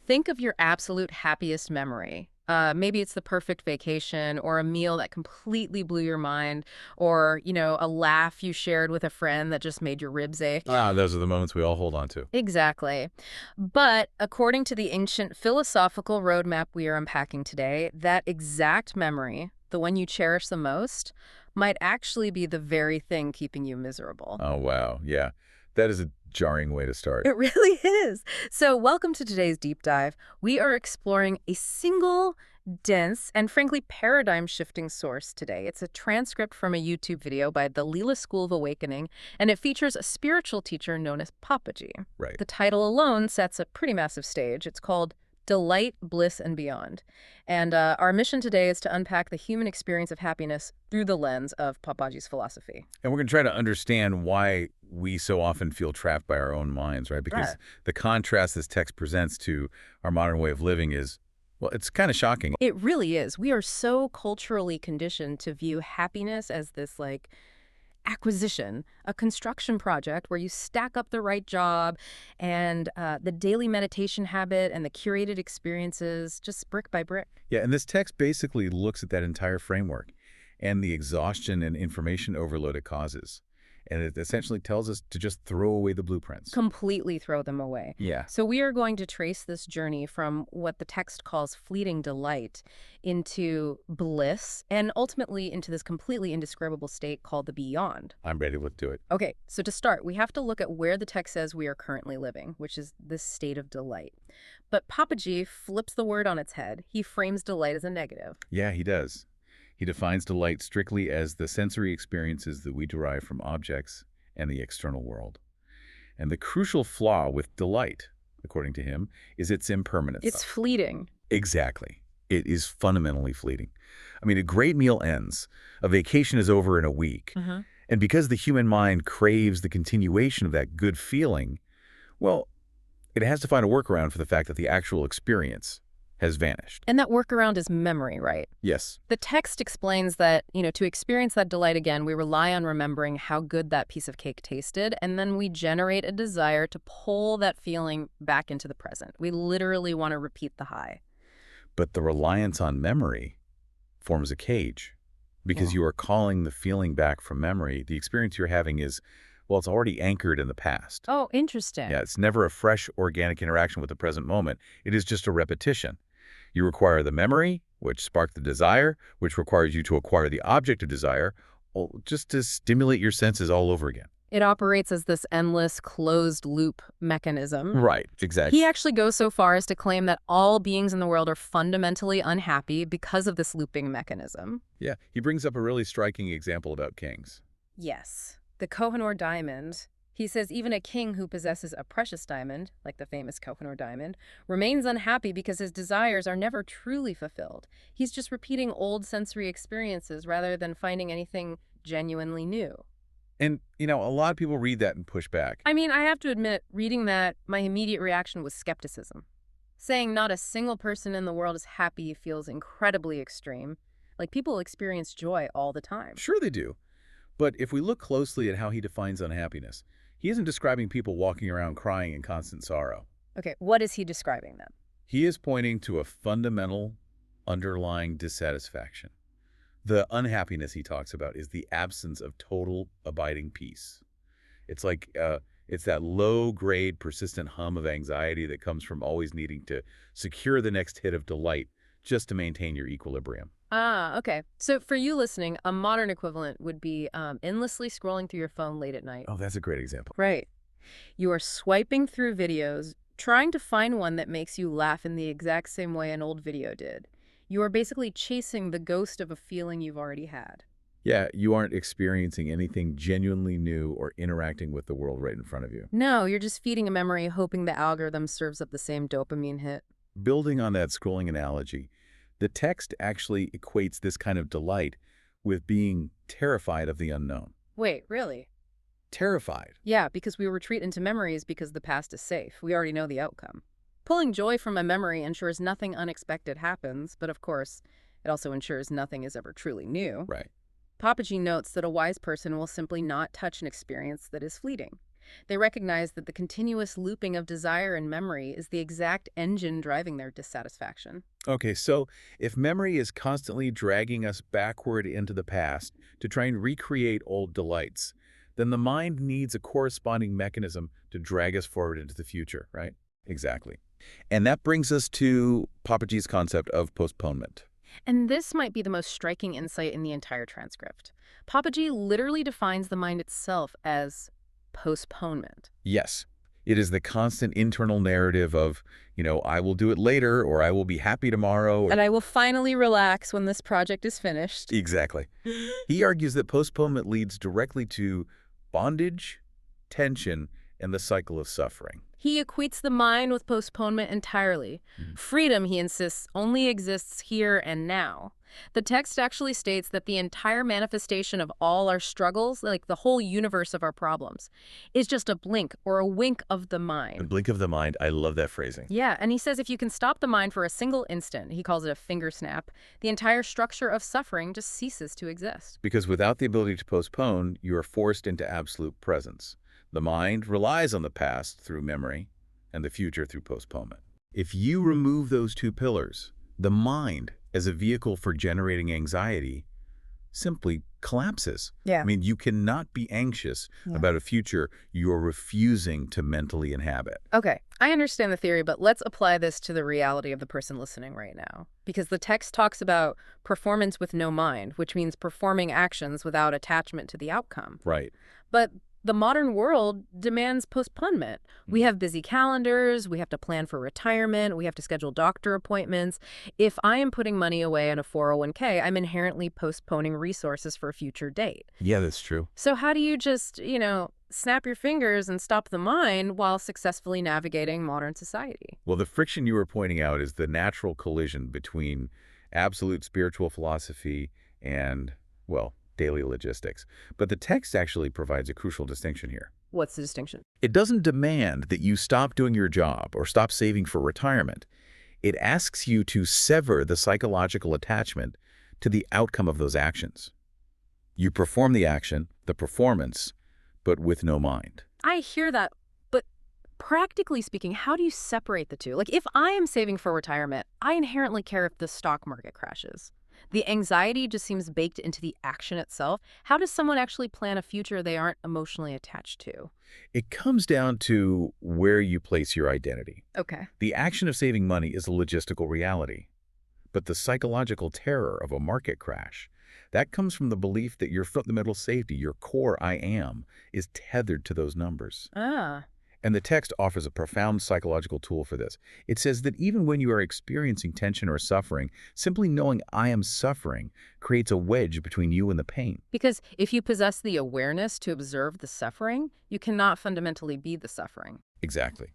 Think of your absolute happiest memory. Maybe it's the perfect vacation or a meal that completely blew your mind or, a laugh you shared with a friend that just made your ribs ache. Ah, those are the moments we all hold on to. Exactly. But according to the ancient philosophical roadmap we are unpacking today, that exact memory, the one you cherish the most, might actually be the very thing keeping you miserable. Oh, wow. Yeah. That is a jarring way to start. It really is. So, welcome to today's deep dive. We are exploring a single, dense, and frankly paradigm shifting source today. It's a transcript from a YouTube video by the Leela School of Awakening, and it features a spiritual teacher known as Papaji. Right. The title alone sets a pretty massive stage. It's called Delight, Bliss, and Beyond. And our mission today is to unpack the human experience of happiness through the lens of Papaji's philosophy. And we're going to try to understand why we so often feel trapped by our own minds, right? Right. Because the contrast this text presents to our modern way of living is, well, it's kind of shocking. It really is. We are so culturally conditioned to view happiness as this, like, acquisition, a construction project where you stack up the right job and the daily meditation habit and the curated experiences, just brick by brick. Yeah, and this text basically looks at that entire framework and the exhaustion and information overload it causes. And it essentially tells us to just throw away the blueprints. Completely throw them away. Yeah. So we are going to trace this journey from what the text calls fleeting delight into bliss and ultimately into this completely indescribable state called the beyond. I'm ready. Let's do it. Okay, so to start, we have to look at where the text says we are currently living, which is this state of delight. But Papaji flips the word on its head. He frames delight as a negative. Yeah, he does. He defines delight strictly as the sensory experiences that we derive from objects and the external world. And the crucial flaw with delight, according to him, is its impermanence. It's fleeting. Exactly. It is fundamentally fleeting. I mean, a great meal ends. A vacation is over in a week. And because the human mind craves the continuation of that good feeling, well, it has to find a workaround for the fact that the actual experience has vanished. And that workaround is memory, right? Yes. The text explains that, to experience that delight again, we rely on remembering how good that piece of cake tasted, and then we generate a desire to pull that feeling back into the present. We literally want to repeat the high. But the reliance on memory forms a cage because Yeah. you are calling the feeling back from memory. The experience you're having is, well, it's already anchored in the past. Oh, interesting. Yeah, it's never a fresh, organic interaction with the present moment. It is just a repetition. You require the memory, which sparked the desire, which requires you to acquire the object of desire, just to stimulate your senses all over again. It operates as this endless closed loop mechanism. Right, exactly. He actually goes so far as to claim that all beings in the world are fundamentally unhappy because of this looping mechanism. Yeah, he brings up a really striking example about kings. Yes. The Kohinoor diamond. He says even a king who possesses a precious diamond, like the famous Kohinoor diamond, remains unhappy because his desires are never truly fulfilled. He's just repeating old sensory experiences rather than finding anything genuinely new. And, a lot of people read that and push back. I mean, I have to admit, reading that, my immediate reaction was skepticism. Saying not a single person in the world is happy feels incredibly extreme. Like, people experience joy all the time. Sure they do. But if we look closely at how he defines unhappiness, he isn't describing people walking around crying in constant sorrow. Okay, what is he describing then? He is pointing to a fundamental underlying dissatisfaction. The unhappiness he talks about is the absence of total abiding peace. It's like it's that low-grade persistent hum of anxiety that comes from always needing to secure the next hit of delight just to maintain your equilibrium. Ah, okay. So for you listening, a modern equivalent would be endlessly scrolling through your phone late at night. Oh, that's a great example. Right. You are swiping through videos, trying to find one that makes you laugh in the exact same way an old video did. You are basically chasing the ghost of a feeling you've already had. Yeah, you aren't experiencing anything genuinely new or interacting with the world right in front of you. No, you're just feeding a memory, hoping the algorithm serves up the same dopamine hit. Building on that scrolling analogy, the text actually equates this kind of delight with being terrified of the unknown. Wait, really? Terrified. Yeah, because we retreat into memories because the past is safe. We already know the outcome. Pulling joy from a memory ensures nothing unexpected happens, but of course, it also ensures nothing is ever truly new. Right. Papaji notes that a wise person will simply not touch an experience that is fleeting. They recognize that the continuous looping of desire and memory is the exact engine driving their dissatisfaction. Okay, so if memory is constantly dragging us backward into the past to try and recreate old delights, then the mind needs a corresponding mechanism to drag us forward into the future, right? Exactly. And that brings us to Papaji's concept of postponement. And this might be the most striking insight in the entire transcript. Papaji literally defines the mind itself as postponement. Yes, it is the constant internal narrative of, I will do it later, or I will be happy tomorrow. And I will finally relax when this project is finished. Exactly. He argues that postponement leads directly to bondage, tension, and the cycle of suffering. He equates the mind with postponement entirely. Freedom, he insists, only exists here and now. The text actually states that the entire manifestation of all our struggles, like the whole universe of our problems, is just a blink or a wink of the A mind. blink of the mind. I love that phrasing. Yeah, and he says if you can stop the mind for a single instant, he calls it a finger snap, the entire structure of suffering just ceases to exist. Because without the ability to postpone, you are forced into absolute presence. The mind relies on the past through memory and the future through postponement. If you remove those two pillars, the mind, as a vehicle for generating anxiety, simply collapses. Yeah. I mean, you cannot be anxious about a future you're refusing to mentally inhabit. Okay, I understand the theory, but let's apply this to the reality of the person listening right now. Because the text talks about performance with no mind, which means performing actions without attachment to the outcome. Right. But the modern world demands postponement. We have busy calendars, we have to plan for retirement, we have to schedule doctor appointments. If I am putting money away in a 401k, I'm inherently postponing resources for a future date. Yeah, that's true. So how do you just, snap your fingers and stop the mind while successfully navigating modern society? Well, the friction you were pointing out is the natural collision between absolute spiritual philosophy and, well, daily logistics. But the text actually provides a crucial distinction here. What's the distinction? It doesn't demand that you stop doing your job or stop saving for retirement. It asks you to sever the psychological attachment to the outcome of those actions. You perform the action, the performance, but with no mind. I hear that, but practically speaking, how do you separate the two? Like, if I am saving for retirement, I inherently care if the stock market crashes. The anxiety just seems baked into the action itself. How does someone actually plan a future they aren't emotionally attached to? It comes down to where you place your identity. Okay. The action of saving money is a logistical reality. But the psychological terror of a market crash, that comes from the belief that your fundamental safety, your core I am, is tethered to those numbers. Ah. And the text offers a profound psychological tool for this. It says that even when you are experiencing tension or suffering, simply knowing I am suffering creates a wedge between you and the pain. Because if you possess the awareness to observe the suffering, you cannot fundamentally be the suffering. Exactly.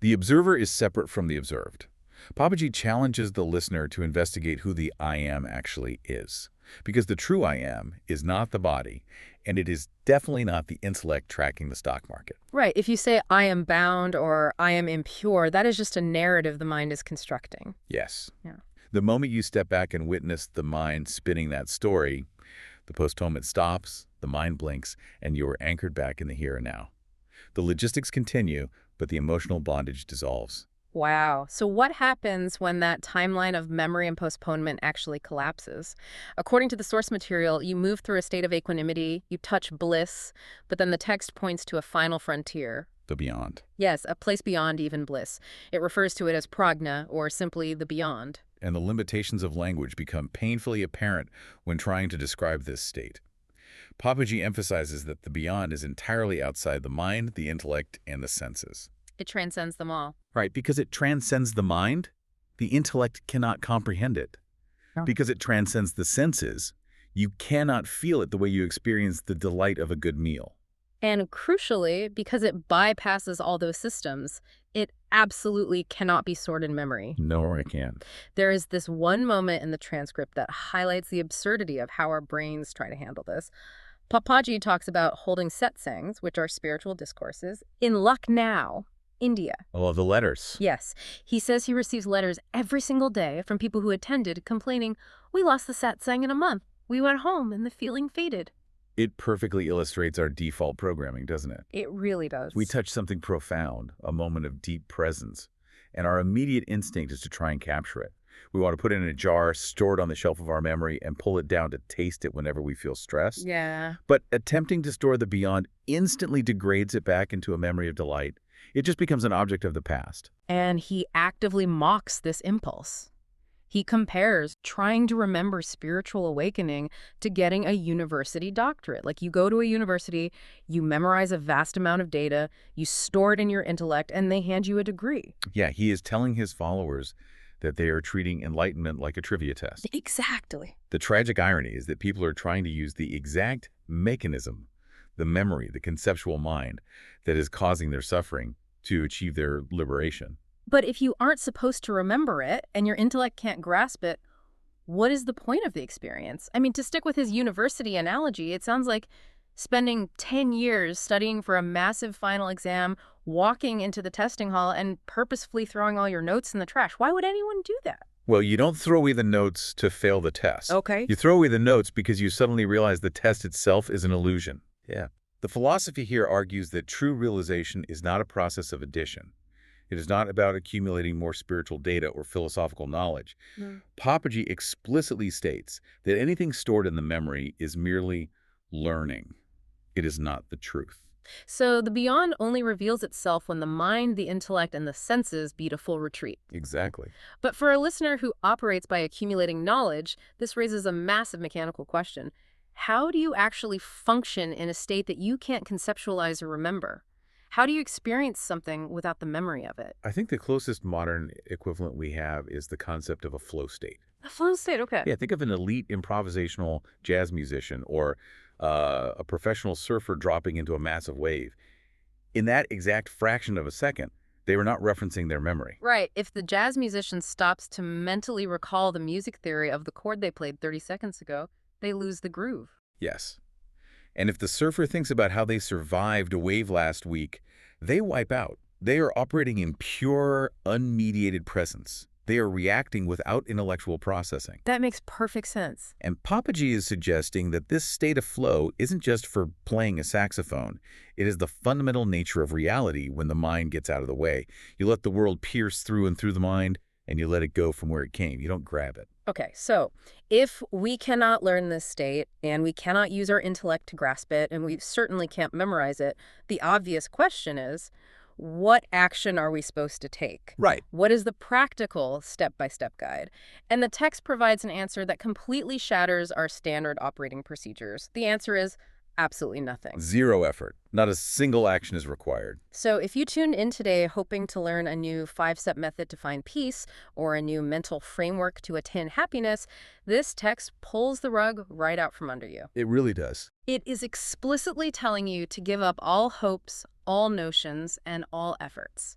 The observer is separate from the observed. Papaji challenges the listener to investigate who the I am actually is. Because the true I am is not the body, and it is definitely not the intellect tracking the stock market. Right. If you say I am bound or I am impure, that is just a narrative the mind is constructing. Yes. Yeah. The moment you step back and witness the mind spinning that story, the postponement stops, the mind blinks, and you are anchored back in the here and now. The logistics continue, but the emotional bondage dissolves. Wow. So what happens when that timeline of memory and postponement actually collapses? According to the source material, you move through a state of equanimity, you touch bliss, but then the text points to a final frontier. The beyond. Yes, a place beyond even bliss. It refers to it as prajna, or simply the beyond. And the limitations of language become painfully apparent when trying to describe this state. Papaji emphasizes that the beyond is entirely outside the mind, the intellect, and the senses. It transcends them all. Right, because it transcends the mind, the intellect cannot comprehend it. No. Because it transcends the senses, you cannot feel it the way you experience the delight of a good meal. And crucially, because it bypasses all those systems, it absolutely cannot be stored in memory. Nor it can. There is this one moment in the transcript that highlights the absurdity of how our brains try to handle this. Papaji talks about holding satsangs, which are spiritual discourses, in Lucknow, India. Oh, the letters. Yes. He says he receives letters every single day from people who attended complaining, "We lost the satsang in a month. We went home and the feeling faded." It perfectly illustrates our default programming, doesn't it? It really We does. touch something profound, a moment of deep presence, and our immediate instinct is to try and capture it. We want to put it in a jar, store it on the shelf of our memory, and pull it down to taste it whenever we feel stressed. Yeah. But attempting to store the beyond instantly degrades it back into a memory of delight. It just becomes an object of the past. And he actively mocks this impulse. He compares trying to remember spiritual awakening to getting a university doctorate. Like you go to a university, you memorize a vast amount of data, you store it in your intellect, and they hand you a degree. Yeah, he is telling his followers that they are treating enlightenment like a trivia test. Exactly. The tragic irony is that people are trying to use the exact mechanism, the memory, the conceptual mind, that is causing their suffering to achieve their liberation. But if you aren't supposed to remember it and your intellect can't grasp it, what is the point of the experience? I mean, to stick with his university analogy, it sounds like spending 10 years studying for a massive final exam, walking into the testing hall, and purposefully throwing all your notes in the trash. Why would anyone do that? Well, you don't throw away the notes to fail the test. Okay. You throw away the notes because you suddenly realize the test itself is an illusion. Yeah. The philosophy here argues that true realization is not a process of addition. It is not about accumulating more spiritual data or philosophical knowledge. Mm. Papaji explicitly states that anything stored in the memory is merely learning. It is not the truth. So the beyond only reveals itself when the mind, the intellect, and the senses beat a full retreat. Exactly. But for a listener who operates by accumulating knowledge, this raises a massive mechanical question. How do you actually function in a state that you can't conceptualize or remember? How do you experience something without the memory of it? I think the closest modern equivalent we have is the concept of a flow state. A flow state, okay. Yeah, think of an elite improvisational jazz musician or a professional surfer dropping into a massive wave. In that exact fraction of a second, they were not referencing their memory. Right. If the jazz musician stops to mentally recall the music theory of the chord they played 30 seconds ago, they lose the groove. Yes. And if the surfer thinks about how they survived a wave last week, they wipe out. They are operating in pure, unmediated presence. They are reacting without intellectual processing. That makes perfect sense. And Papaji is suggesting that this state of flow isn't just for playing a saxophone. It is the fundamental nature of reality when the mind gets out of the way. You let the world pierce through and through the mind, and you let it go from where it came. You don't grab it. Okay, so if we cannot learn this state and we cannot use our intellect to grasp it and we certainly can't memorize it, the obvious question is, what action are we supposed to take? Right. What is the practical step-by-step guide? And the text provides an answer that completely shatters our standard operating procedures. The answer is absolutely nothing. Zero effort. Not a single action is required. So if you tuned in today hoping to learn a new 5-step method to find peace or a new mental framework to attain happiness, this text pulls the rug right out from under you. It really does. It is explicitly telling you to give up all hopes, all notions, and all efforts.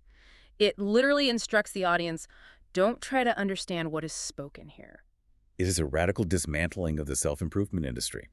It literally instructs the audience, don't try to understand what is spoken here. It is a radical dismantling of the self-improvement industry.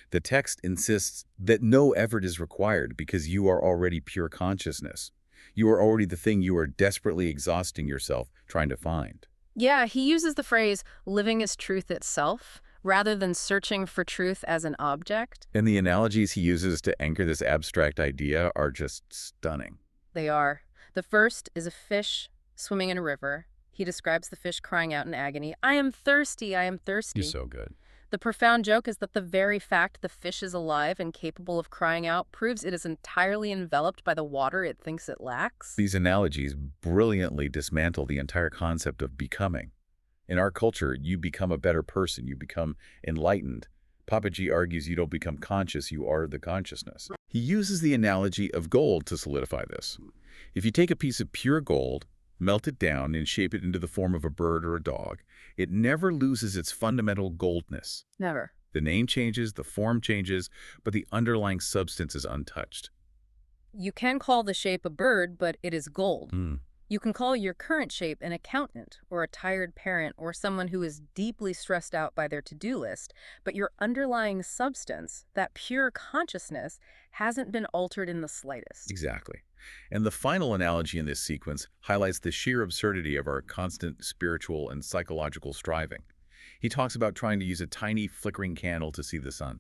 The text insists that no effort is required because you are already pure consciousness. You are already the thing you are desperately exhausting yourself trying to find. Yeah, he uses the phrase, living as truth itself, rather than searching for truth as an object. And the analogies he uses to anchor this abstract idea are just stunning. They are. The first is a fish swimming in a river. He describes the fish crying out in agony, I am thirsty, I am thirsty. You're so good. The profound joke is that the very fact the fish is alive and capable of crying out proves it is entirely enveloped by the water it thinks it lacks. These analogies brilliantly dismantle the entire concept of becoming. In our culture, you become a better person, you become enlightened. Papaji argues you don't become conscious, you are the consciousness. He uses the analogy of gold to solidify this. If you take a piece of pure gold, melt it down, and shape it into the form of a bird or a dog, it never loses its fundamental goldness. Never. The name changes, the form changes, but the underlying substance is untouched. You can call the shape a bird, but it is gold. You can call your current shape an accountant or a tired parent or someone who is deeply stressed out by their to-do list, but your underlying substance, that pure consciousness, hasn't been altered in the slightest. Exactly. And the final analogy in this sequence highlights the sheer absurdity of our constant spiritual and psychological striving. He talks about trying to use a tiny flickering candle to see the sun.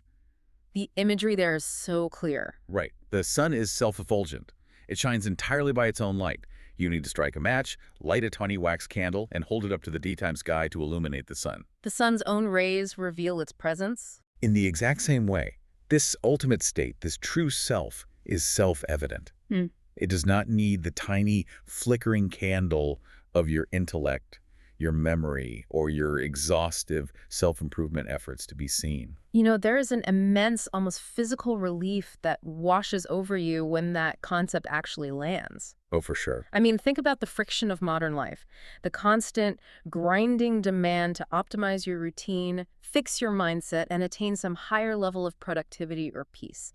The imagery there is so clear. Right. The sun is self-effulgent. It shines entirely by its own light. You need to strike a match, light a tiny wax candle, and hold it up to the daytime sky to illuminate the sun. The sun's own rays reveal its presence. In the exact same way, this ultimate state, this true self, is self-evident. Hmm. It does not need the tiny flickering candle of your intellect, your memory, or your exhaustive self-improvement efforts to be seen. You know, there is an immense, almost physical relief that washes over you when that concept actually lands. Oh, for sure. I mean, think about the friction of modern life, the constant grinding demand to optimize your routine, fix your mindset, and attain some higher level of productivity or peace.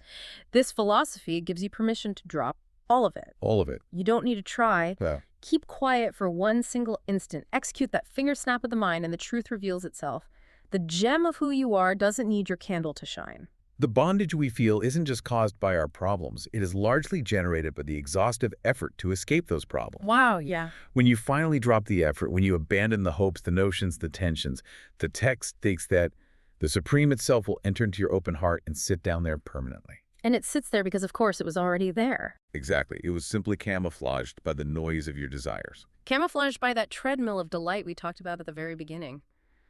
This philosophy gives you permission to drop all of it. All of it. You don't need to try. Yeah. Keep quiet for one single instant. Execute that finger snap of the mind and the truth reveals itself. The gem of who you are doesn't need your candle to shine. The bondage we feel isn't just caused by our problems. It is largely generated by the exhaustive effort to escape those problems. Wow, yeah. When you finally drop the effort, when you abandon the hopes, the notions, the tensions, the text states that the Supreme itself will enter into your open heart and sit down there permanently. And it sits there because, of course, it was already there. Exactly. It was simply camouflaged by the noise of your desires. Camouflaged by that treadmill of delight we talked about at the very beginning.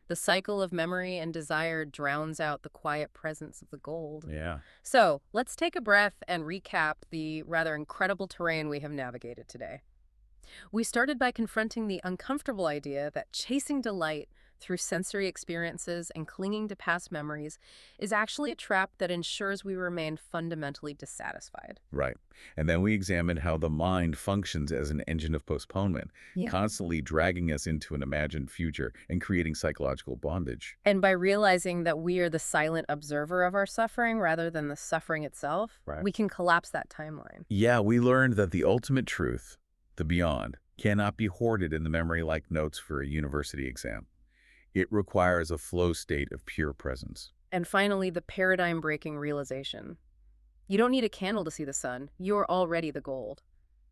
The cycle of memory and desire drowns out the quiet presence of the gold. Yeah. So, let's take a breath and recap the rather incredible terrain we have navigated today. We started by confronting the uncomfortable idea that chasing delight through sensory experiences and clinging to past memories is actually a trap that ensures we remain fundamentally dissatisfied. Right. And then we examined how the mind functions as an engine of postponement, Yeah. constantly dragging us into an imagined future and creating psychological bondage. And by realizing that we are the silent observer of our suffering rather than the suffering itself, Right. we can collapse that timeline. Yeah, we learned that the ultimate truth, the beyond, cannot be hoarded in the memory like notes for a university exam. It requires a flow state of pure presence. And finally, the paradigm-breaking realization. You don't need a candle to see the sun. You're already the gold.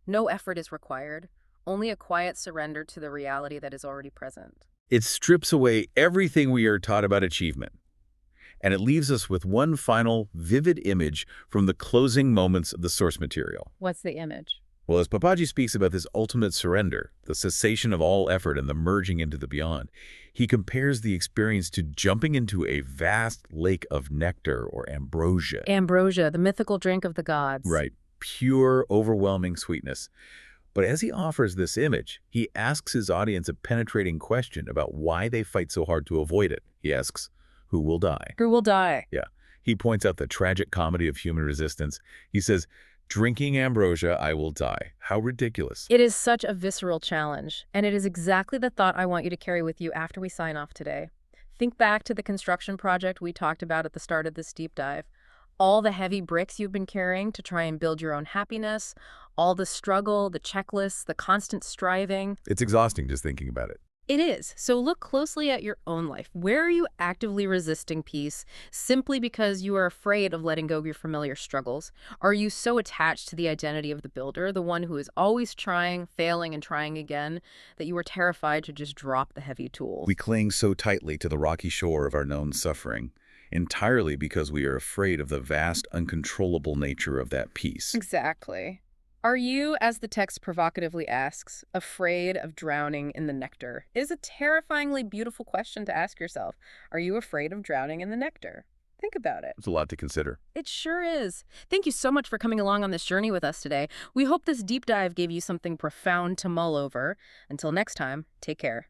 No effort is required, only a quiet surrender to the reality that is already present. It strips away everything we are taught about achievement, and it leaves us with one final vivid image from the closing moments of the source material. What's the image? Well, as Papaji speaks about this ultimate surrender, the cessation of all effort and the merging into the beyond, he compares the experience to jumping into a vast lake of nectar or ambrosia. Ambrosia, the mythical drink of the gods. Right. Pure, overwhelming sweetness. But as he offers this image, he asks his audience a penetrating question about why they fight so hard to avoid it. He asks, who will die? Who will die? Yeah. He points out the tragic comedy of human resistance. He says, drinking ambrosia, I will die. How ridiculous. It is such a visceral challenge, and it is exactly the thought I want you to carry with you after we sign off today. Think back to the construction project we talked about at the start of this deep dive. All the heavy bricks you've been carrying to try and build your own happiness, all the struggle, the checklists, the constant striving. It's exhausting just thinking about it. It is. So look closely at your own life. Where are you actively resisting peace simply because you are afraid of letting go of your familiar struggles? Are you so attached to the identity of the builder, the one who is always trying, failing, and trying again, that you are terrified to just drop the heavy tools? We cling so tightly to the rocky shore of our known suffering, entirely because we are afraid of the vast, uncontrollable nature of that peace. Exactly. Are you, as the text provocatively asks, afraid of drowning in the nectar? It is a terrifyingly beautiful question to ask yourself. Are you afraid of drowning in the nectar? Think about it. It's a lot to consider. It sure is. Thank you so much for coming along on this journey with us today. We hope this deep dive gave you something profound to mull over. Until next time, take care.